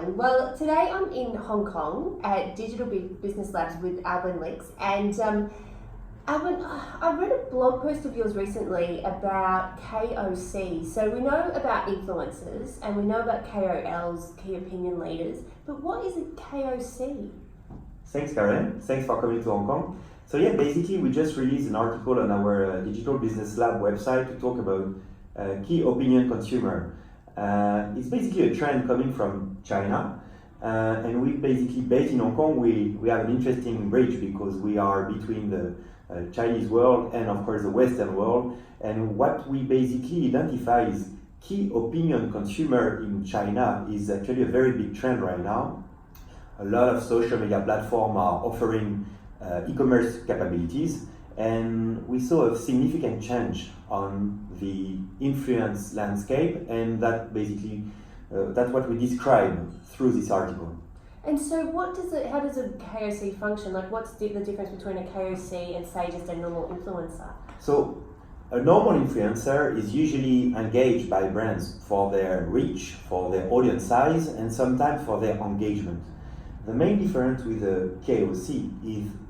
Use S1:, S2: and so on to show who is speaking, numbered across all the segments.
S1: Well, today I'm in Hong Kong at Digital Business Labs with Albin Lix, and Albin, I read a blog post of yours recently about KOCs. So we know about influencers and we know about KOLs, key opinion leaders, but what is a KOC?
S2: Thanks, Karen. Thanks for coming to Hong Kong. So yeah, basically we just released an article on our Digital Business Lab website to talk about key opinion consumer. It's basically a trend coming from China, and we basically based in Hong Kong. We have an interesting bridge because we are between the Chinese world and of course the Western world. And what we basically identify is key opinion consumer in China is actually a very big trend right now. A lot of social media platforms are offering e-commerce capabilities, and we saw a significant change on the influence landscape, and that basically that's what we describe through this article.
S1: And so how does a KOC function? Like what's the difference between a KOC and say just a normal influencer?
S2: So a normal influencer is usually engaged by brands for their reach, for their audience size, and sometimes for their engagement. The main difference with a KOC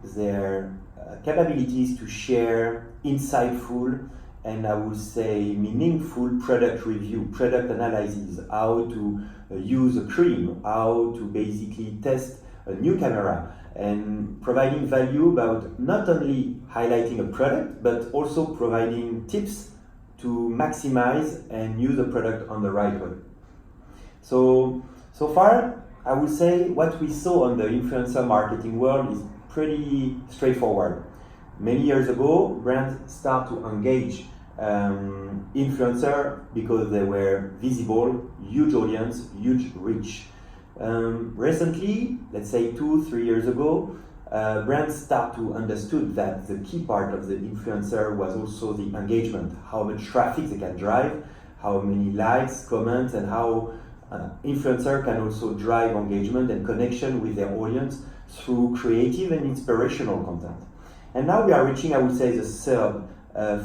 S2: is their capabilities to share insightful and I would say meaningful product review, product analysis, how to use a cream, how to basically test a new camera, and providing value about not only highlighting a product but also providing tips to maximize and use the product on the right way. So far, I would say what we saw on the influencer marketing world is pretty straightforward. Many years ago, brands start to engage influencer because they were visible, huge audience, huge reach. Recently, let's say 2-3 years ago, brands start to understood that the key part of the influencer was also the engagement, how much traffic they can drive, how many likes, comments, and how influencer can also drive engagement and connection with their audience through creative and inspirational content. And now we are reaching, I would say, the third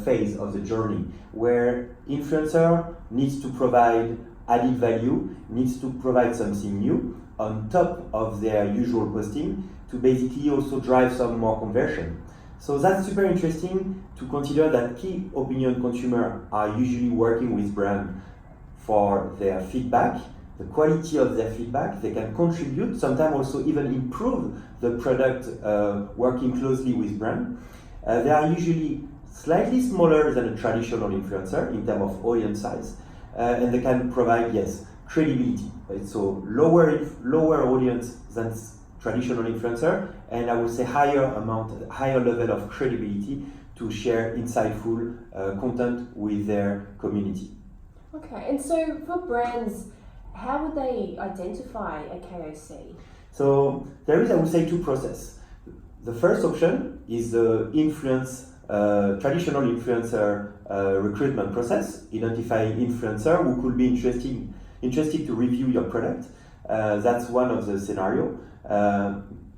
S2: phase of the journey, where influencer needs to provide added value, needs to provide something new on top of their usual posting to basically also drive some more conversion. So that's super interesting to consider that key opinion consumers are usually working with brands for their feedback, the quality of their feedback. They can contribute, sometimes also even improve the product working closely with brand. They are usually slightly smaller than a traditional influencer in terms of audience size, and they can provide, yes, credibility. Right? So lower audience than traditional influencer, and I would say higher level of credibility to share insightful content with their community.
S1: Okay, and so for brands, how would they identify a KOC?
S2: So there is, I would say, two processes. The first option is the traditional influencer recruitment process, identifying influencer who could be interested to review your product. That's one of the scenario.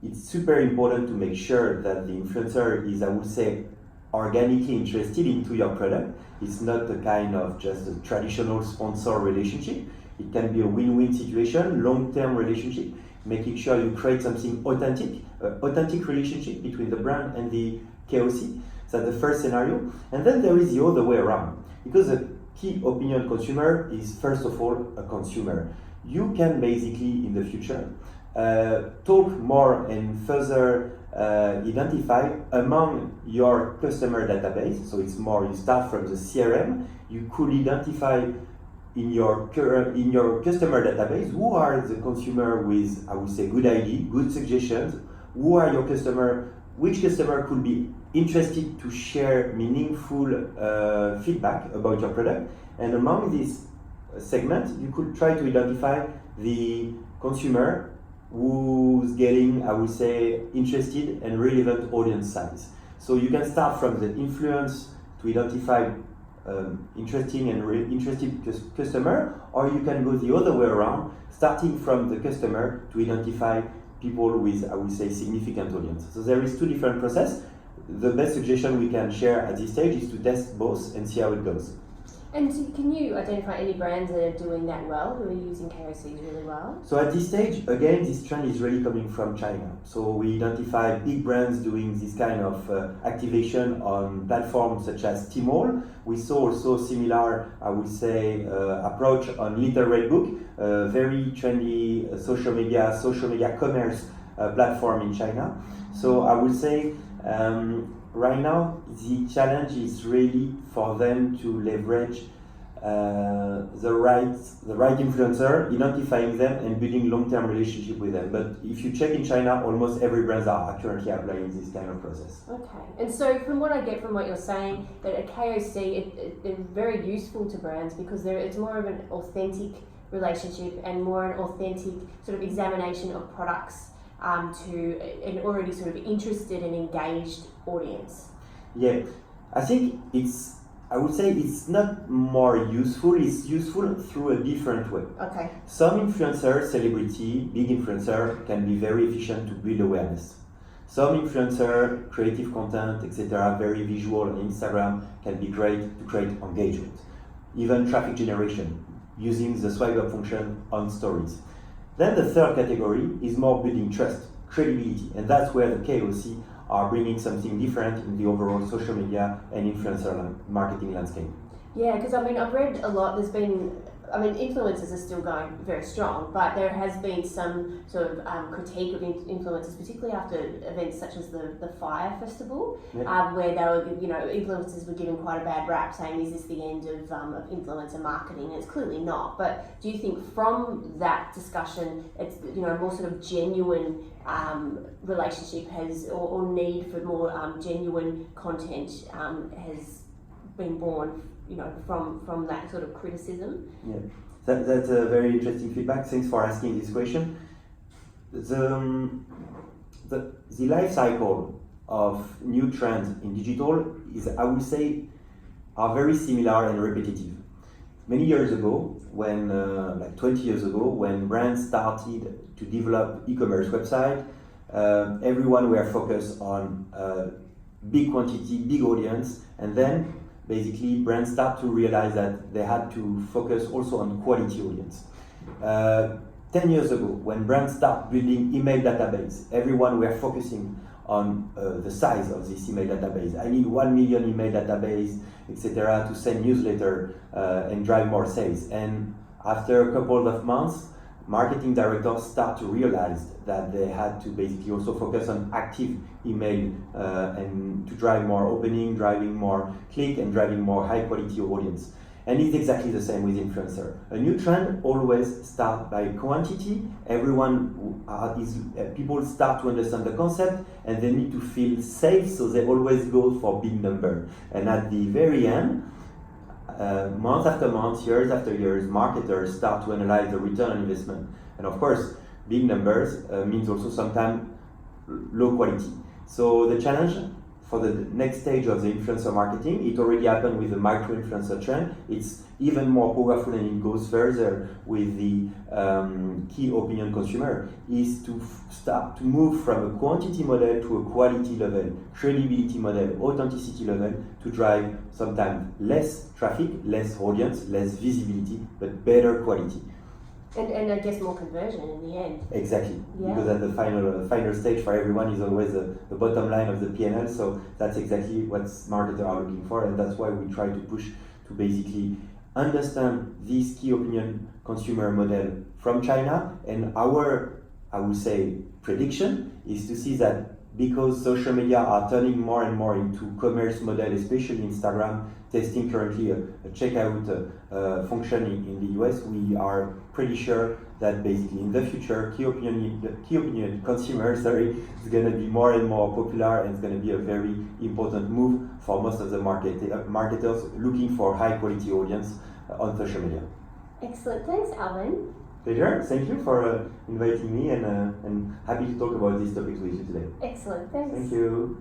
S2: It's super important to make sure that the influencer is, I would say, organically interested into your product. It's not a kind of just a traditional sponsor relationship. It can be a win-win situation, long-term relationship, making sure you create something authentic relationship between the brand and the KOC. That's the first scenario. And then there is the other way around, because a key opinion consumer is first of all a consumer. You can basically in the future talk more and further identify among your customer database. So it's more, you start from the CRM, you could identify in your customer database who are the consumer with, I would say, good ID, good suggestions, who are your customer, which customer could be interested to share meaningful feedback about your product. And among this segment, you could try to identify the consumer who's getting, I would say, interested and relevant audience size. So you can start from the influence to identify interesting and interested customer, or you can go the other way around, starting from the customer to identify people with, I would say, significant audience. So there is two different processes. The best suggestion we can share at this stage is to test both and see how it goes.
S1: And can you identify any brands that are doing that well, who are using KOCs really well?
S2: So at this stage, again, this trend is really coming from China. So we identify big brands doing this kind of activation on platforms such as Tmall. We saw also similar, I would say, approach on Little Red Book, a very trendy social media commerce platform in China. So I would say right now the challenge is really for them to leverage the right influencer, identifying them and building long-term relationship with them. But if you check in China, almost every brands are currently applying this kind of process.
S1: Okay, and so from what I get from what you're saying, that a KOC it's very useful to brands because it's more of an authentic relationship and more an authentic sort of examination of products to an already sort of interested and engaged audience.
S2: Yeah, I think I would say it's not more useful, it's useful through a different way.
S1: Okay.
S2: Some influencer, celebrity, big influencer can be very efficient to build awareness. Some influencer, creative content, etc., very visual on Instagram can be great to create engagement. Even traffic generation, using the swipe up function on stories. Then the third category is more building trust, credibility, and that's where the KOC are bringing something different in the overall social media and influencer marketing landscape.
S1: Yeah, because I mean, I've read a lot. Influencers are still going very strong, but there has been some sort of critique of influencers, particularly after events such as the Fire Festival,
S2: Yeah.
S1: where they were, influencers were given quite a bad rap, saying, "Is this the end of influencer marketing?" And it's clearly not. But do you think from that discussion, it's more sort of genuine relationship or need for more genuine content has been born? From that sort of criticism?
S2: Yeah, that's a very interesting feedback. Thanks for asking this question. The life cycle of new trends in digital is, I would say, are very similar and repetitive. Many years ago, when like 20 years ago, when brands started to develop e-commerce website, everyone were focused on big quantity, big audience, and then basically brands start to realize that they had to focus also on quality audience. 10 years ago, when brands start building email database, everyone were focusing on the size of this email database. I need 1 million email database, etc., to send newsletter and drive more sales. And after a couple of months, marketing directors start to realize that they had to basically also focus on active email and to drive more opening, driving more click, and driving more high quality audience. And it's exactly the same with influencer. A new trend always starts by quantity. People start to understand the concept and they need to feel safe, so they always go for big number. And at the very end, month after month, years after years, marketers start to analyze the return on investment. And of course, big numbers means also sometimes low quality. So the challenge for the next stage of the influencer marketing, it already happened with the micro-influencer trend. It's even more powerful and it goes further with the key opinion consumer, is to start to move from a quantity model to a quality level, credibility model, authenticity level, to drive sometimes less traffic, less audience, less visibility, but better quality.
S1: And I guess more conversion in the end.
S2: Exactly,
S1: Yeah.
S2: because at the final stage for everyone is always the bottom line of the P&L, so that's exactly what marketers are looking for, and that's why we try to push to basically understand this key opinion consumer model from China. And our, I would say, prediction is to see that because social media are turning more and more into commerce model, especially Instagram, testing currently a checkout function in the US, we are pretty sure that basically in the future, key opinion consumer, is going to be more and more popular, and it's going to be a very important move for most of the marketers looking for high quality audience on social media.
S1: Excellent, thanks Albin.
S2: Pleasure, thank you for inviting me, and happy to talk about these topics with you today.
S1: Excellent, thanks.
S2: Thank you.